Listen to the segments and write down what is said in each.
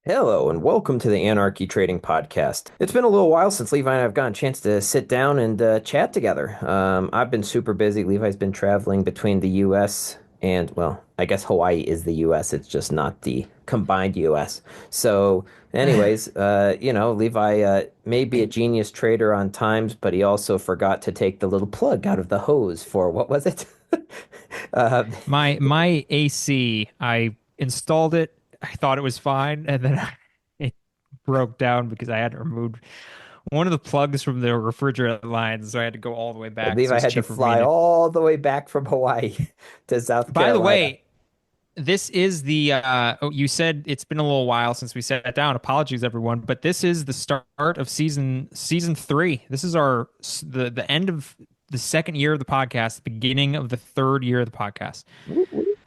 Hello and welcome to the Anarchy Trading Podcast. It's been a little while since Levi and I've gotten a chance to sit down and chat together. I've been super busy. Levi's been traveling between the U.S. and, well, I guess Hawaii is the U.S. It's just not the combined U.S. So, anyways, Levi may be a genius trader on times, but he also forgot to take the little plug out of the hose for what was it? uh, My AC, I installed it. I thought it was fine, and then it broke down because I had removed one of the plugs from the refrigerator lines, so I had to go all the way back. So Levi it's had to cheaper for me fly to. all the way back from Hawaii to South By the Carolina. way, this is the oh, you said it's been a little while since we sat down. Apologies, everyone, but this is the start of season three. This is the end of the second year of the podcast, the beginning of the third year of the podcast.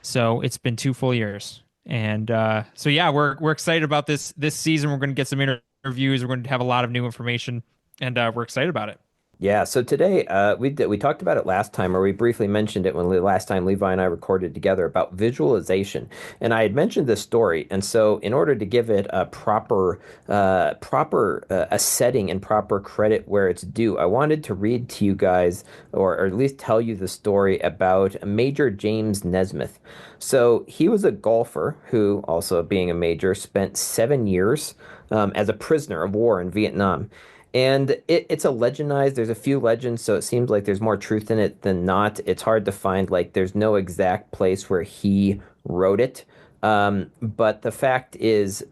So it's been 2 full years. And so yeah, we're excited about this season. We're going to get some interviews. We're going to have a lot of new information, and we're excited about it. Yeah, so today we talked about it last time, or we briefly mentioned it when last time Levi and I recorded together about visualization, and I had mentioned this story, and so in order to give it a proper a setting and proper credit where it's due, I wanted to read to you guys, or at least tell you the story about Major James Nesmith. So he was a golfer who, also being a major, spent 7 years as a prisoner of war in Vietnam. And it's a legendized, there's a few legends, so it seems like there's more truth in it than not. It's hard to find, like, there's no exact place where he wrote it. But the fact is,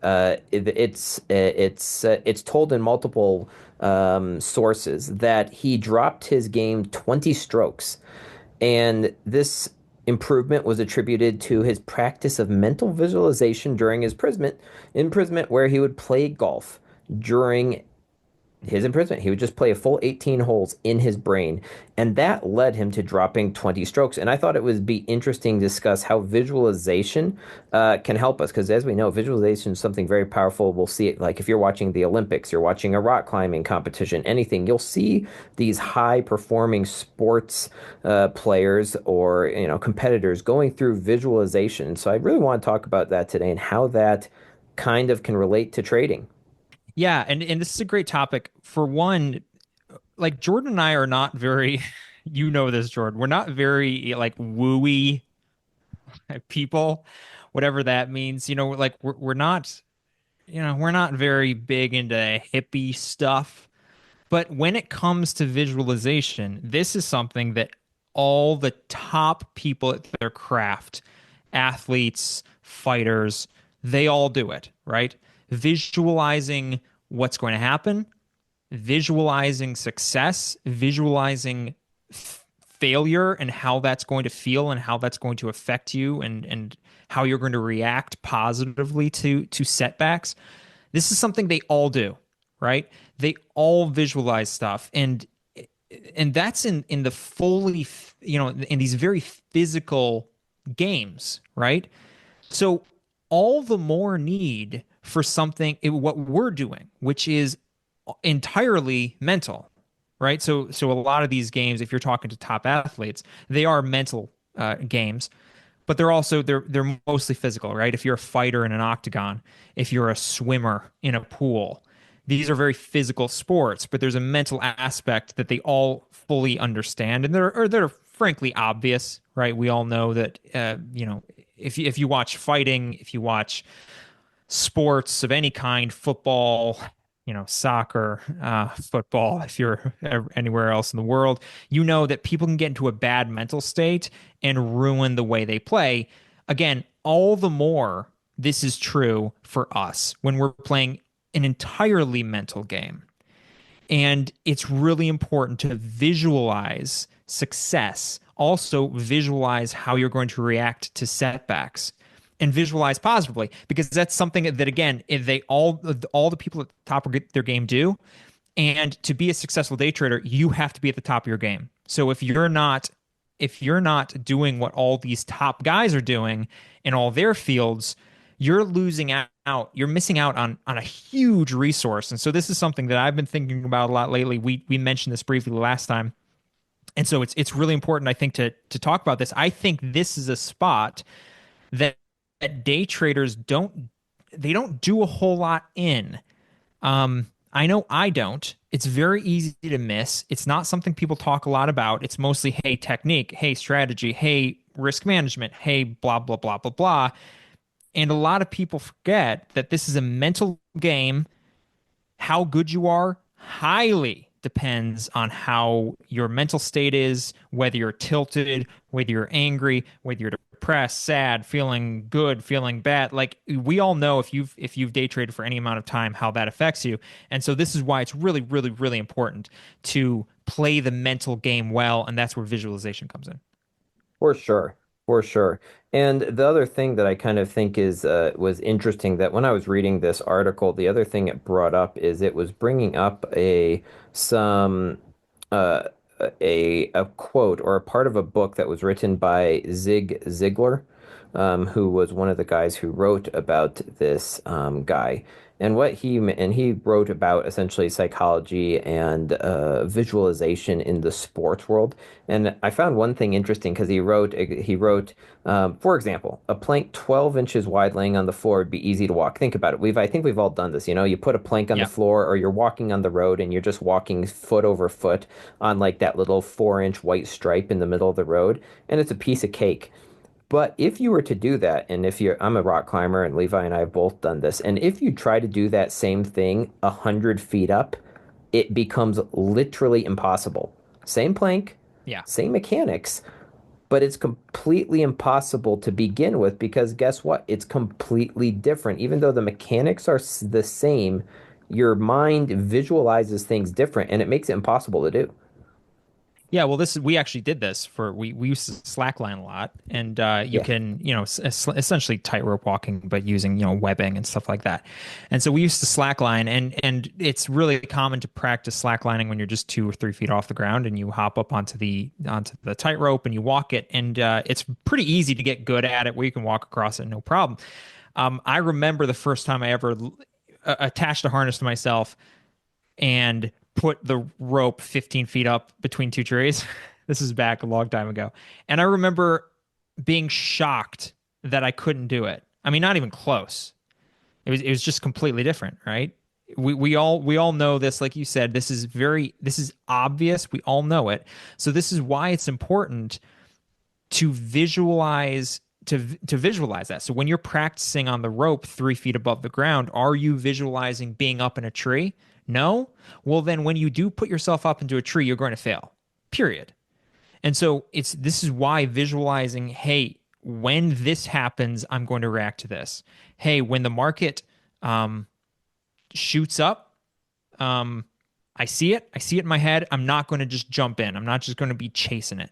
it's told in multiple sources that he dropped his game 20 strokes. And this improvement was attributed to his practice of mental visualization during his imprisonment, where he would play golf during his imprisonment. He would just play a full 18 holes in his brain, and that led him to dropping 20 strokes. And I thought it would be interesting to discuss how visualization can help us, because as we know, visualization is something very powerful. We'll see it like if you're watching the Olympics, you're watching a rock climbing competition, anything, you'll see these high performing sports players or competitors going through visualization. So I really want to talk about that today and how that kind of can relate to trading. Yeah, and this is a great topic. For one, like Jordan and I are not very, you know this, Jordan. We're not very like wooey people, whatever that means. Like we're not, we're not very big into hippie stuff. But when it comes to visualization, this is something that all the top people at their craft, athletes, fighters, they all do it, right? Visualizing what's going to happen, visualizing success, visualizing failure and how that's going to feel and how that's going to affect you and how you're going to react positively to setbacks. This is something they all do, right? They all visualize stuff, and that's in the fully, in these very physical games, right? So all the more need for something what we're doing, which is entirely mental, right? So a lot of these games, if you're talking to top athletes, they are mental games, but they're mostly physical, right? If you're a fighter in an octagon, if you're a swimmer in a pool, these are very physical sports, but there's a mental aspect that they all fully understand, and they're frankly obvious, right? We all know that, if you watch fighting, if you watch sports of any kind, football, soccer, football, if you're anywhere else in the world, you know that people can get into a bad mental state and ruin the way they play. Again, all the more this is true for us when we're playing an entirely mental game. And it's really important to visualize success, also visualize how you're going to react to setbacks and visualize positively, because that's something that, again, they all the people at the top of their game do. And to be a successful day trader, you have to be at the top of your game. So if you're not doing what all these top guys are doing in all their fields, you're losing out. You're missing out on a huge resource. And so this is something that I've been thinking about a lot lately. We mentioned this briefly last time. And so it's really important, I think, to talk about this. I think this is a spot that day traders don't they don't do a whole lot in. I know I don't. It's very easy to miss. It's not something people talk a lot about. It's mostly, hey, technique, hey, strategy, hey, risk management, hey, blah, blah, blah, blah, blah. And a lot of people forget that this is a mental game. How good you are highly depends on how your mental state is, whether you're tilted, whether you're angry, whether you're depressed, sad, feeling good, feeling bad. Like we all know if you've day traded for any amount of time how that affects you. And so this is why it's really really really important to play the mental game well, and that's where visualization comes in. For sure, for sure. And the other thing that I kind of think is was interesting that when I was reading this article, the other thing it brought up is it was bringing up a some uh, a quote or a part of a book that was written by Zig Ziglar, who was one of the guys who wrote about this guy. And he wrote about essentially psychology and visualization in the sports world. And I found one thing interesting because he wrote for example, a plank 12 inches wide laying on the floor would be easy to walk. Think about it. I think we've all done this. You know, you put a plank on the Yeah. floor or you're walking on the road and you're just walking foot over foot on like that little 4 inch white stripe in the middle of the road, and it's a piece of cake. But if you were to do that, and if you're, I'm a rock climber, and Levi and I have both done this, and if you try to do that same thing 100 feet up, it becomes literally impossible. Same plank, Yeah. same mechanics, but it's completely impossible to begin with because guess what? It's completely different. Even though the mechanics are the same, your mind visualizes things different, and it makes it impossible to do. Yeah, well, this is we actually did this for we used to slackline a lot, and you Yeah. can essentially tightrope walking, but using webbing and stuff like that. And so we used to slackline, and it's really common to practice slacklining when you're just 2 or 3 feet off the ground, and you hop up onto the tightrope and you walk it, and it's pretty easy to get good at it where you can walk across it no problem. I remember the first time I ever attached a harness to myself and put the rope 15 feet up between two trees. This is back a long time ago. And I remember being shocked that I couldn't do it. I mean, not even close. It was just completely different, right? We all know this, like you said, this is obvious. We all know it. So this is why it's important to visualize that. So when you're practicing on the rope 3 feet above the ground, are you visualizing being up in a tree? No? Well, then when you do put yourself up into a tree, you're going to fail. Period. And so this is why visualizing, hey, when this happens, I'm going to react to this. Hey, when the market um, shoots up, um, I see it. I see it in my head. I'm not going to just jump in. I'm not just going to be chasing it.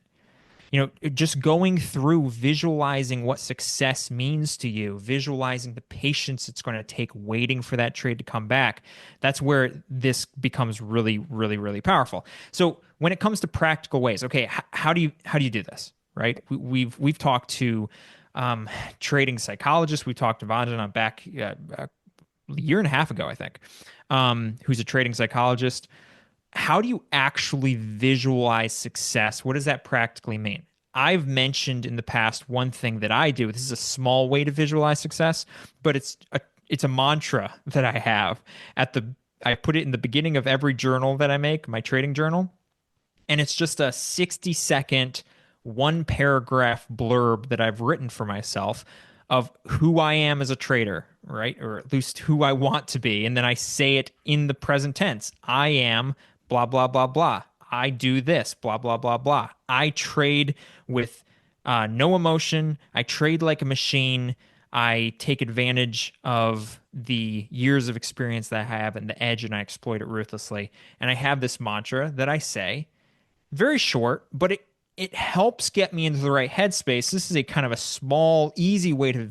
Just going through visualizing what success means to you, visualizing the patience it's going to take waiting for that trade to come back. That's where this becomes really, really, really powerful. So when it comes to practical ways, okay, how do you do this? Right? We've talked to trading psychologists. We talked to Vandana back a year and a half ago, I think, who's a trading psychologist. How do you actually visualize success? What does that practically mean? I've mentioned in the past one thing that I do. This is a small way to visualize success, but it's a mantra that I have I put it in the beginning of every journal that I make, my trading journal, and it's just a 60-second, one paragraph blurb that I've written for myself of who I am as a trader, right? Or at least who I want to be. And then I say it in the present tense. I am blah, blah, blah, blah. I do this, blah, blah, blah, blah. I trade with no emotion. I trade like a machine. I take advantage of the years of experience that I have and the edge, and I exploit it ruthlessly. And I have this mantra that I say, very short, but it helps get me into the right headspace. This is a kind of a small, easy way to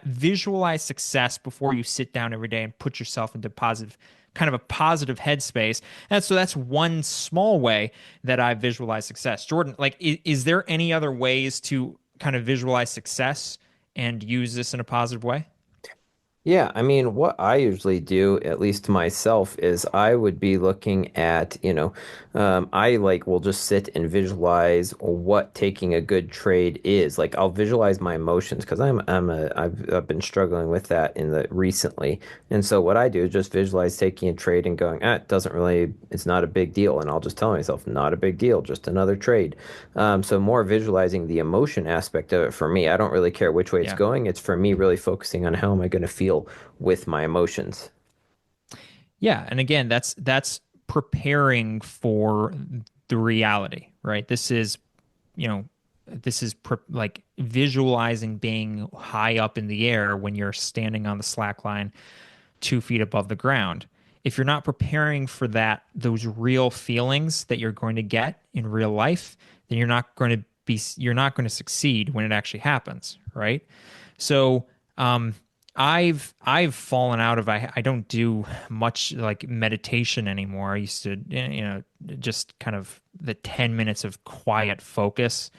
visualize success before you sit down every day and put yourself into kind of a positive headspace. And so that's one small way that I visualize success. Jordan, like, is there any other ways to kind of visualize success and use this in a positive way? Yeah, I mean, what I usually do, at least to myself, is I would be looking at, I like will just sit and visualize what taking a good trade is. Like I'll visualize my emotions because I've been struggling with that in the recently. And so what I do is just visualize taking a trade and going, it doesn't really, it's not a big deal. And I'll just tell myself, not a big deal, just another trade. So more visualizing the emotion aspect of it for me. I don't really care which way it's Yeah. going. It's for me really focusing on how am I going to feel with my emotions. Yeah, and again, that's preparing for the reality, right? You know, this is like visualizing being high up in the air when you're standing on the slack line 2 feet above the ground. If you're not preparing for those real feelings that you're going to get in real life, then you're not going to succeed when it actually happens, right? So, I've fallen out of I don't do much like meditation anymore. I used to, just kind of the 10 minutes of quiet focus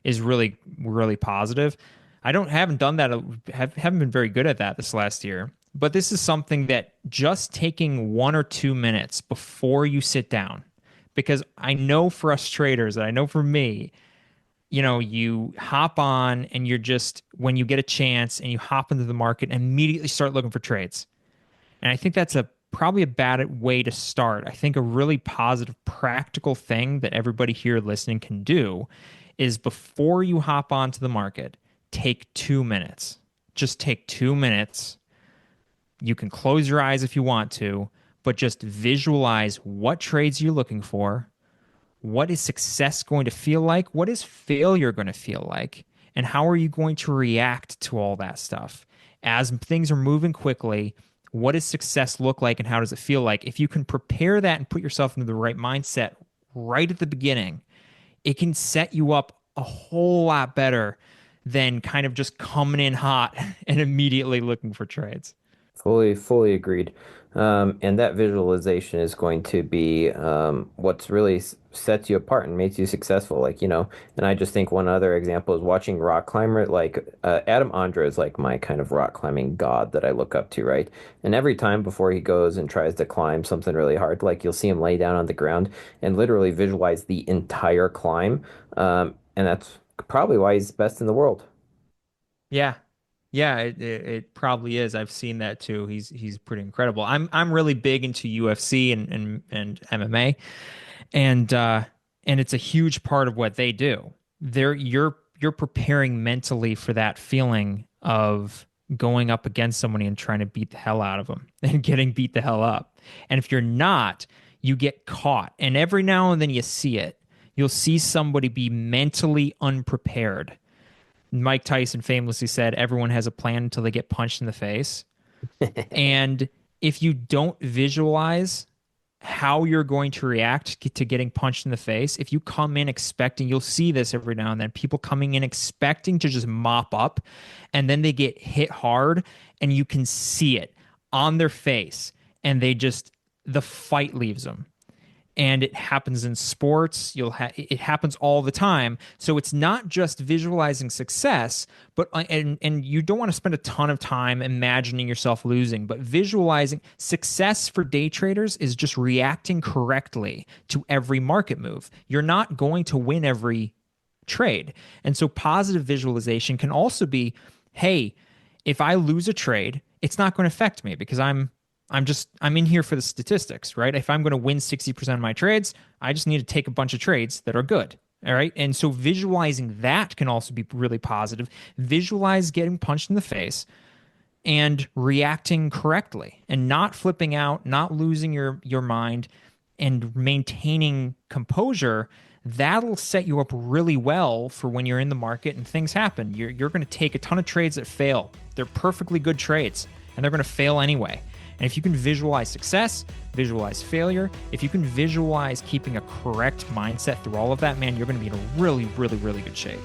is really, really positive. I don't haven't done that, haven't been very good at that this last year. But this is something that just taking 1 or 2 minutes before you sit down, because I know for us traders, and I know for me, you hop on and you're just, when you get a chance and you hop into the market and immediately start looking for trades. And I think that's a probably a bad way to start. I think a really positive, practical thing that everybody here listening can do is before you hop onto the market, take 2 minutes. Just take 2 minutes. You can close your eyes if you want to, but just visualize what trades you're looking for. What is success going to feel like? What is failure going to feel like? And how are you going to react to all that stuff? As things are moving quickly, what does success look like and how does it feel like? If you can prepare that and put yourself into the right mindset right at the beginning, it can set you up a whole lot better than kind of just coming in hot and immediately looking for trades. Fully agreed. And that visualization is going to be what's really sets you apart and makes you successful. Like, and I just think one other example is watching rock climber. Like, Adam Andra is like my kind of rock climbing god that I look up to, right? And every time before he goes and tries to climb something really hard, like you'll see him lay down on the ground and literally visualize the entire climb. And that's probably why he's best in the world. Yeah. Yeah, it probably is. I've seen that too. He's pretty incredible. I'm really big into UFC and MMA, and it's a huge part of what they do. You're preparing mentally for that feeling of going up against somebody and trying to beat the hell out of them and getting beat the hell up. And if you're not, you get caught. And every now and then you see it. You'll see somebody be mentally unprepared. Mike Tyson famously said, everyone has a plan until they get punched in the face. And if you don't visualize how you're going to react to getting punched in the face, if you come in expecting, you'll see this every now and then, people coming in expecting to just mop up, and then they get hit hard, and you can see it on their face, and the fight leaves them. And it happens in sports. It happens all the time. So it's not just visualizing success, but and you don't want to spend a ton of time imagining yourself losing, but visualizing success for day traders is just reacting correctly to every market move. You're not going to win every trade. And so positive visualization can also be, hey, if I lose a trade, it's not going to affect me because I'm in here for the statistics, right? If I'm going to win 60% of my trades, I just need to take a bunch of trades that are good. All right. And so visualizing that can also be really positive. Visualize getting punched in the face and reacting correctly and not flipping out, not losing your mind and maintaining composure. That'll set you up really well for when you're in the market and things happen. You're going to take a ton of trades that fail. They're perfectly good trades and they're going to fail anyway. And if you can visualize success, visualize failure, if you can visualize keeping a correct mindset through all of that, man, you're going to be in a really, really, really good shape.